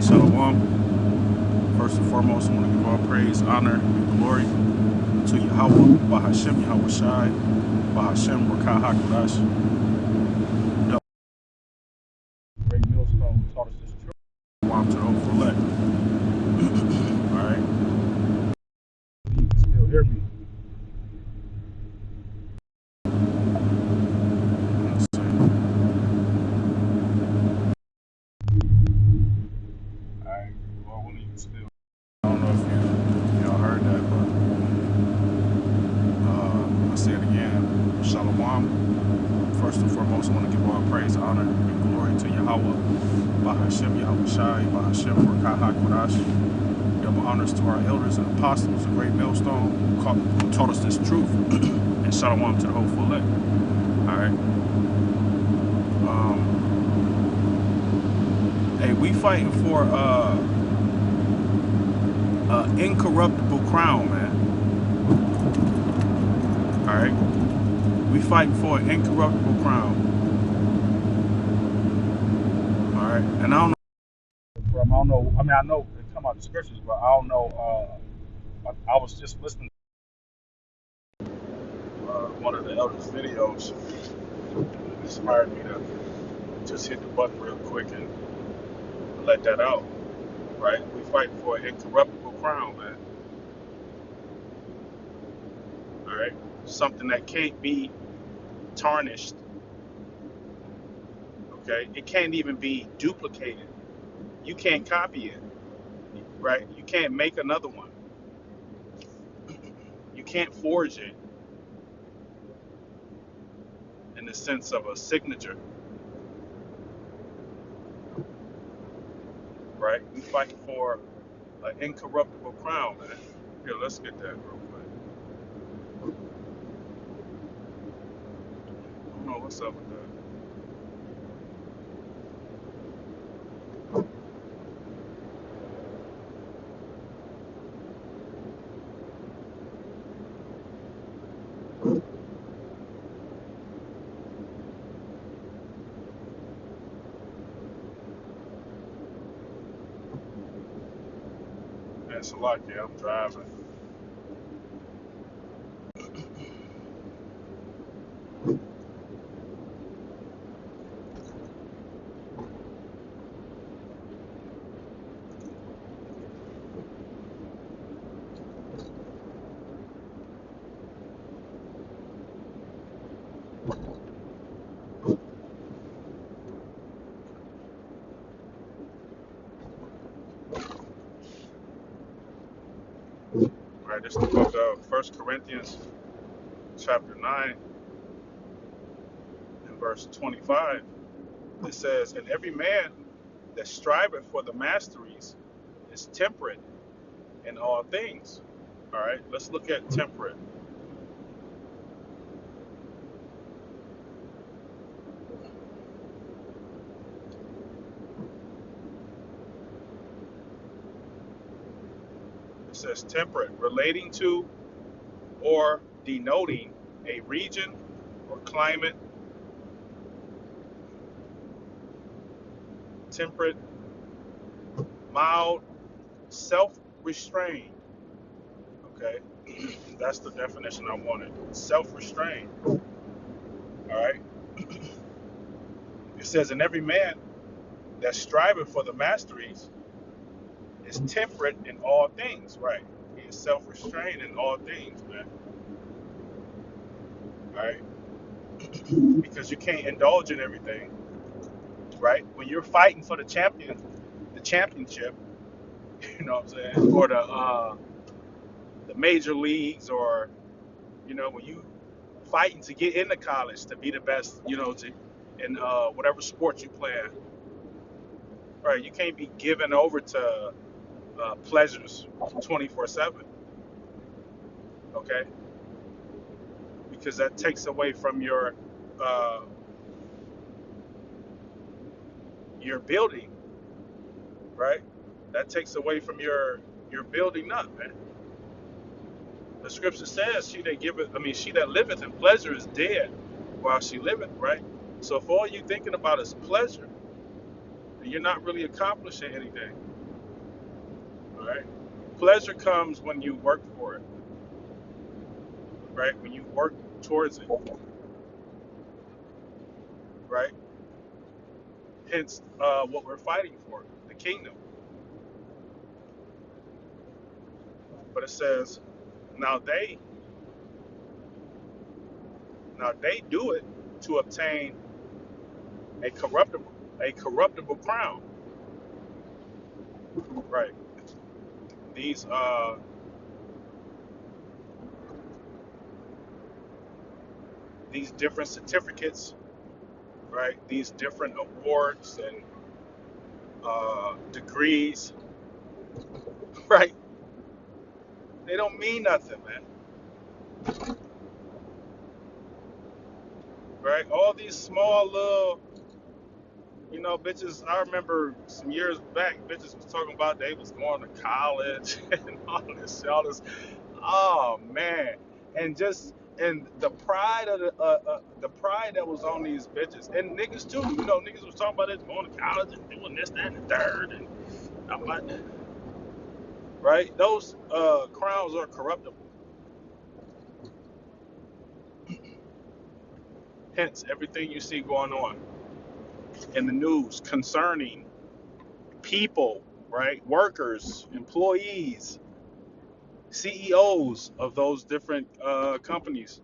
Shalom. First and foremost, I want to give all praise, honor, and glory to Yahweh, Bahashem, Yahweh Shai, Bahashem, Rakah HaKadosh. The great millstone taught us this truth. Shalom to the hopeful elect. All right. You can still hear me. Let's see. All right. Well, when you still, I don't know if y'all heard that, but I say it again. Shalom. First and foremost, I want to give all praise, honor, and glory to Yahweh, Bahashem, Yahweh Shai, Bahashem, Rakah HaKadosh. Double honors to our elders and apostles, the great millstone who taught us this truth, and shalom to the hopeful elect. All right. Hey, we fighting for incorruptible crown, man. All right. We fighting for an incorruptible crown. All right. And I don't know. I don't know. I mean, I know it's talking about the scriptures, but I don't know. I was just listening to one of the elders' videos. It inspired me to just hit the button real quick and let that out. Right? We fighting for an incorruptible crown, man. All right? Something that can't be tarnished. Okay? It can't even be duplicated. You can't copy it. Right? You can't make another one. You can't forge it in the sense of a signature. Right? We fighting for an incorruptible crown, man. Here, let's get that real quick. I don't know what's up with that. That's a lot, yeah. I'm driving. All right, this is the book of 1 Corinthians, chapter 9, and verse 25. It says, and every man that striveth for the masteries is temperate in all things. All right, let's look at temperate. It says temperate, relating to or denoting a region or climate. Temperate, mild, self-restrained. Okay, that's the definition I wanted. Self-restrained. All right. It says, and every man that striveth for the masteries is temperate in all things. Right. He is self-restrained in all things, man. All right. Because you can't indulge in everything. Right. When you're fighting for the championship, you know what I'm saying, or the major leagues, or when you fighting to get into college to be the best, to in whatever sport you play. Right, you can't be given over to pleasures 24/7. Okay, because that takes away from uh, your building. Right, that takes away from your building up, man. The scripture says, she that liveth in pleasure is dead while she liveth, right? So if all you thinking about is pleasure, you're not really accomplishing anything. Right? Pleasure comes when you work for it, right? When you work towards it, right? Hence, what we're fighting for, the kingdom. But it says, now they, now they do it to obtain a corruptible crown, right? These, these different certificates, right? These different awards and degrees, right? They don't mean nothing, man. Right? All these small little, bitches. I remember some years back, bitches was talking about they was going to college and all this. Oh man, and the pride of the pride that was on these bitches and niggas too. Niggas was talking about it going to college and doing this, that, and the third, and I'm like, right? Those crowns are corruptible. Hence, everything you see going on in the news concerning people, right? Workers, employees, CEOs of those different companies,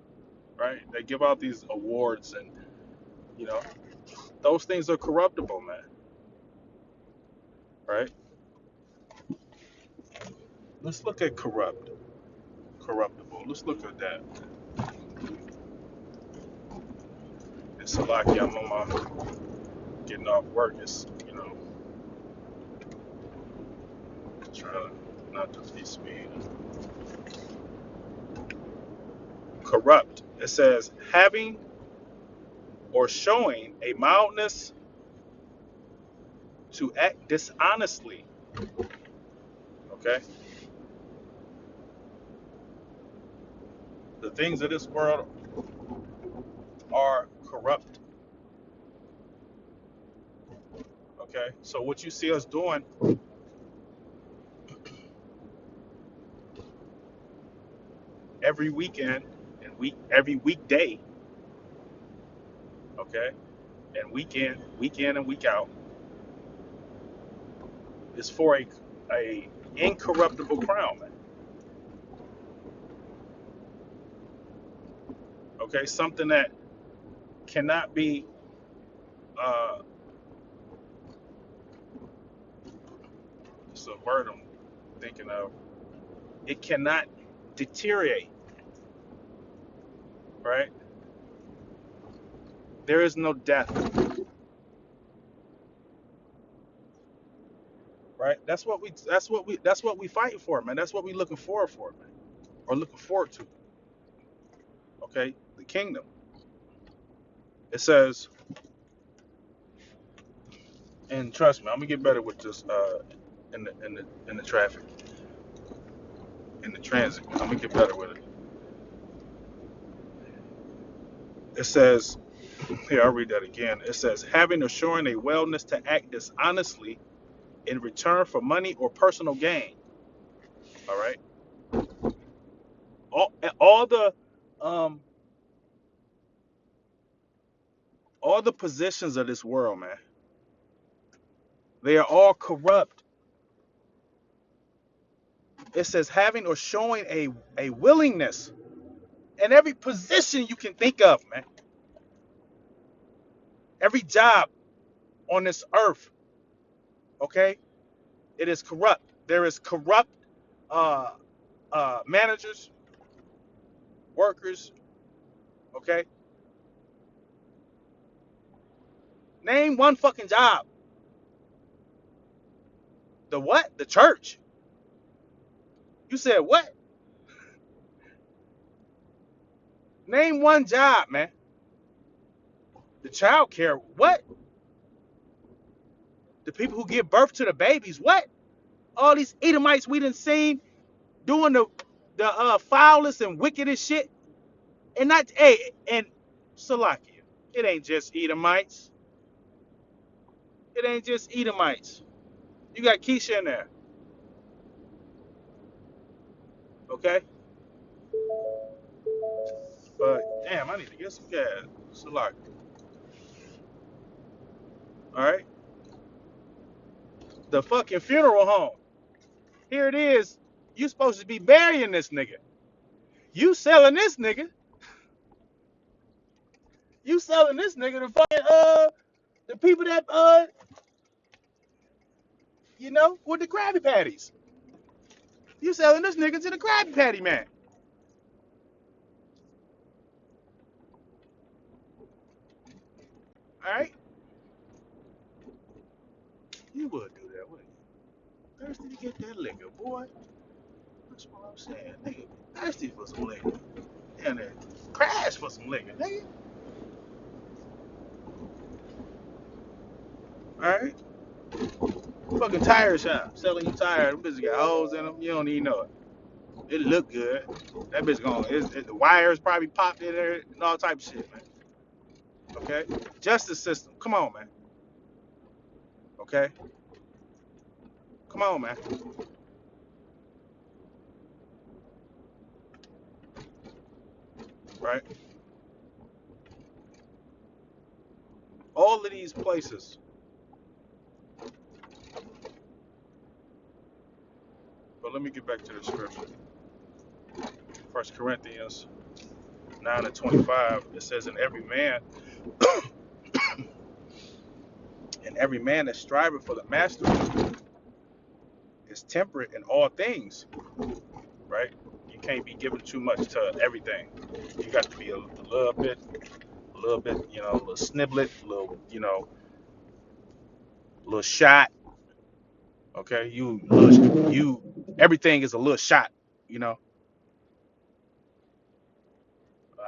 right? They give out these awards, and you know those things are corruptible, man. Right? Let's look at corruptible. Let's look at that. It's like I'm on my getting off work. It's trying not to be speed. Corrupt. It says having or showing a mildness to act dishonestly. Okay, the things of this world are corrupt. Okay, so what you see us doing every weekend and every weekday, okay, and weekend and week out is for a incorruptible crown, man. Okay, something that cannot be uh it's a word I'm thinking of. It cannot deteriorate, right? There is no death, right? That's what we fighting for, man. That's what we looking forward for, man. Or looking forward to. Okay, the kingdom. It says, and trust me, I'm gonna get better with this in the traffic, in the transit. I'm gonna get better with it. It says, here I'll read that again. It says, having or showing a willingness to act dishonestly in return for money or personal gain. All right. All the um all the positions of this world, man, they are all corrupt. It says having or showing a willingness in every position you can think of, man. Every job on this earth, okay, it is corrupt. There is corrupt uh, managers, workers, okay. Name one fucking job. The what? The church. You said what? Name one job, man. The child care. What? The people who give birth to the babies. What? All these Edomites we done seen doing the foulest and wickedest shit. And not and Salakia. It ain't just Edomites. It ain't just Edomites. You got Keisha in there. Okay, but damn, I need to get some gas. So like, all right, the fucking funeral home. Here it is. You supposed to be burying this nigga. You selling this nigga. You selling this nigga to fucking the people that with the Krabby Patties. You selling this nigga to the Krabby Patty man. All right, you would do that, wouldn't you? Thirsty to get that liquor, boy. That's what I'm saying, nigga. Thirsty for some liquor. And then crash for some liquor, nigga. All right, fucking tire shop selling you tires. Them bitches got holes in them. You don't even know it. It look good. That bitch going. The wires probably popped in there and all type of shit, man. Okay, justice system. Come on, man. Okay, come on, man. Right. All of these places. But let me get back to the scripture. First Corinthians 9:25. It says, and every man that striveth for the mastery is temperate in all things. Right. You can't be giving too much to everything. You got to be a little bit, a little sniblet, a little, a little shot. Okay, everything is a little shot. You know,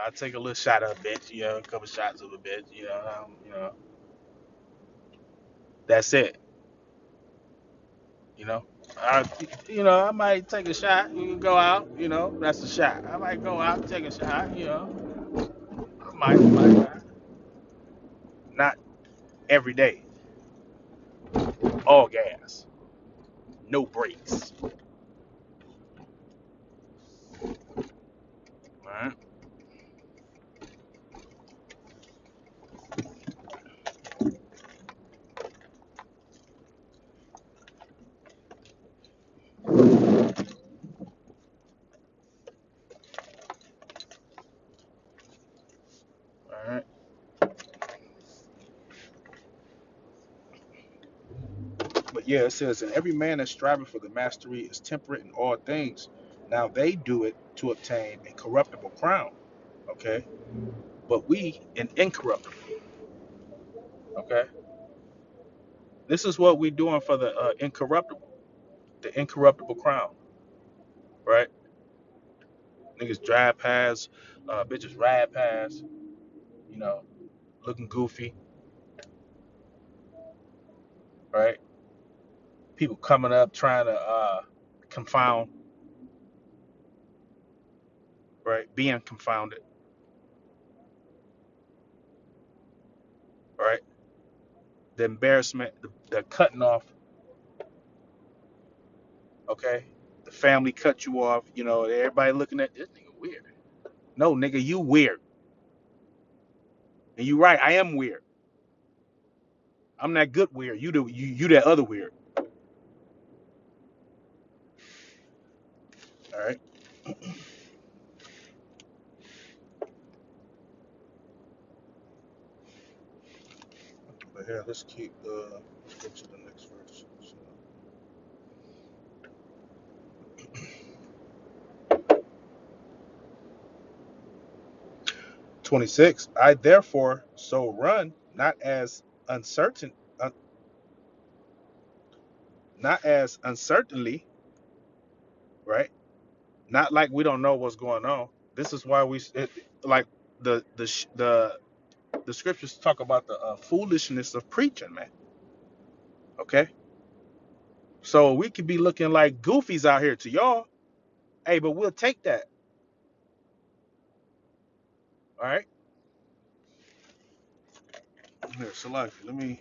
I take a little shot of a bitch. A couple shots of a bitch. That's it. You know, I, I might take a shot. We can go out. That's a shot. I might go out and take a shot. I might not every day. All gas, no brakes. All right, all right. But yeah, it says, and every man that striving for the mastery is temperate in all things. Now they do it to obtain a corruptible crown. Okay, but we an incorruptible. Okay, this is what we doing for the the incorruptible crown, right? Niggas drive past, bitches ride past, you know, looking goofy, right? People coming up trying to confound, right? Being confounded, right? The embarrassment, the cutting off, okay? The family cut you off, everybody looking at this nigga weird. No, nigga, you weird. And you right, I am weird. I'm that good weird. You that other weird. All right. But here, let's go to the next verse. So, 26. I therefore so run, uncertain, uh, not as uncertainly, right? Not like we don't know what's going on. This is why like the scriptures talk about the foolishness of preaching, man. Okay, so we could be looking like goofies out here to y'all. Hey, but we'll take that. All right. Here, Salaki, let me